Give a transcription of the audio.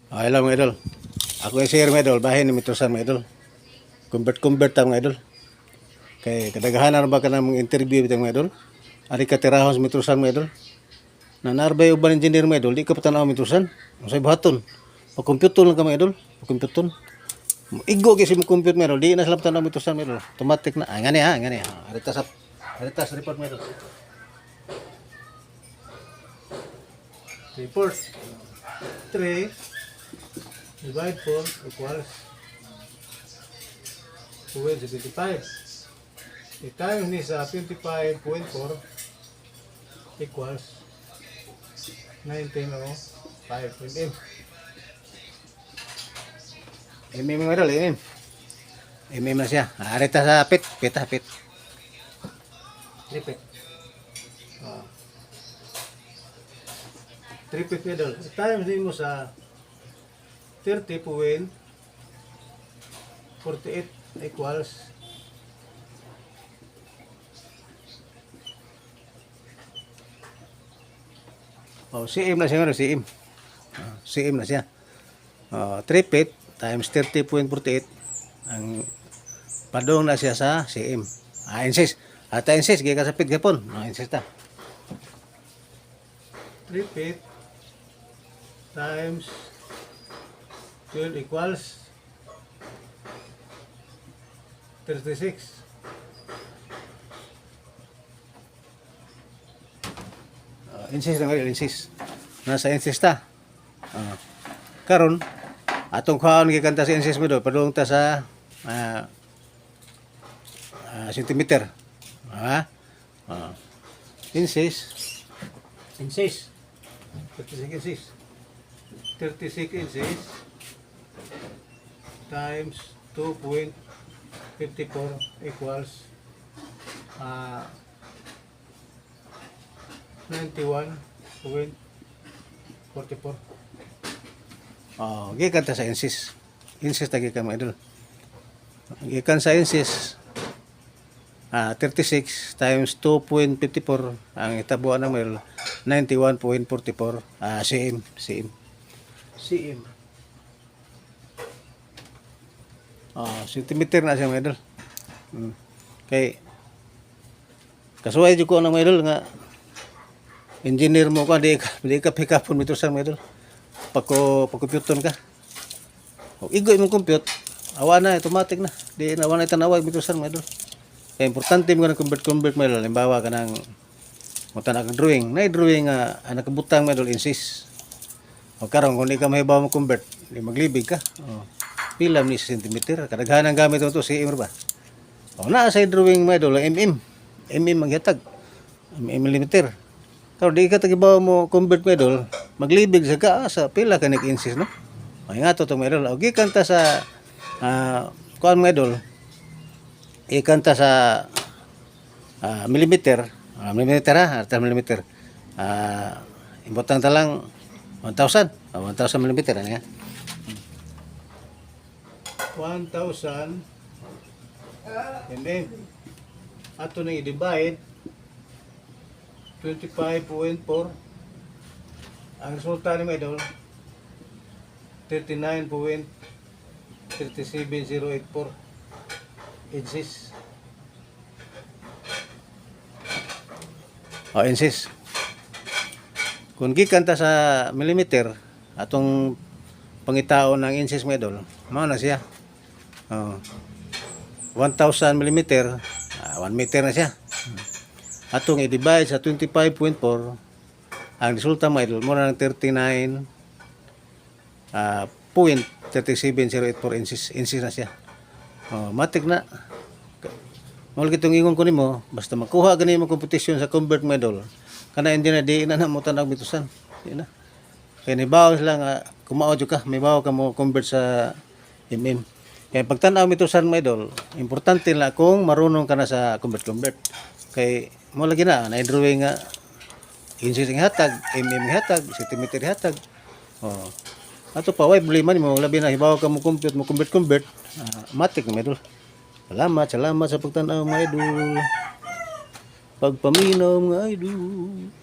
Okay lang mga idol. Ako yung share mga idol. Bahin ni Mitrosan mga idol. Convert ta mga idol. Kay kadaghan na ba ka ng mga interview bitang mga idol? Ari ka tirahon sa Mitrosan mga idol. Na narbay uban engineer mga idol. Di ka patanaw Mitrosan. Masay buhaton. Pag-computer lang ka mga idol. Pag-computer. Igo kasi mo compute mga idol. Di na sila patanaw Mitrosan mga idol. Automatic na. Ah, ngani ha. Ngani ha. Arita sa report mga idol. Report 3 divide 4 equals 25. I-times ni sa 25.4 equals 19 o 5 mm. Mm mga idol, mm. Mm na siya. Arita sa pit. Pit. Lipit. 3 pit mga idol. I-times din mo sa 30.48 equals 'cm na siya, cm. Cm na siya. 3 feet times 30.48 ang padong na siya sa cm. Inches. Ata inches gikan sa feet gapon. Inches ta. 3 feet times 12 equals 36. Inches na ngayon, inches. Nasa inches ta. Karon atong kaon gikanta sa inches mo do, padung ta sa centimeter. Inches. 36 inches. 36 inches times 2.54 equals 91.44. Gikan ta sa inches. Inches ta gikan mga idol. Gikan sa inches 36 times 2.54 ang itabuan ng mga 91.44 cm. Centimeter na siya mga idol. Kay kasuway jud ko ng mga idol nga engineer mo ka di ka pick up on Mitrosan mga idol. Pag-computer ka. Igo imong compute, awa na automatic na. Di na wala tanawa Mitrosan mga idol. Kaya importante mo ka convert mga idol. Halimbawa ka ng mutan ang drawing. Na drawing anak kabutang mga idol inches. O karon kung di ka mahibaw mo convert, di maglibig ka. Pila ni centimeter, kadaghanan gamit ito cm ba. Na sa drawing mga idol mm maghatag. Millimeter. Pero di ka tagibaw mo convert mga idol, maglibig sa ka sa pila ka inches no. Ay nga to mga idol. Okay kanta sa kuan mga idol. Ikanta sa millimeter. Millimeter ha, millimeter. Imbotang talang 1,000 millimeter ano yan. 1,000 mm. Ato na i-divide 25.4. Ang resulta ni mga idol 39.37084 inches. Inches. Kung gikan ta sa millimeter atong pangitao ng inches mga idol, mao na siya. 1,000 millimeter, 1 meter na siya. Atong i-divide sa 25.4, ang resulta mga idol, muna ng 39.37084 inches na siya. Matik na. Mula kitong ingon ko nimo, basta makuha gani mo competition sa convert mga idol. Kana hindi na di na mo tanag Mitrosan. Di na. Kaya nibaw sila nga kumao jud ka, may bawo ka mo convert sa mm. Kaya pagtanaw Mitrosan mga idol, importante na kung marunong ka na sa convert. Kay mo lagi na drawing nga inches nga hatag, mm nga hatag, centimeter hatag. Ato pa way problema nimo labi na hibaw ka mo compute mo convert. Matik mga idol. Salamat sa pagtanaw mga idol. Pagpaminaw mga idol.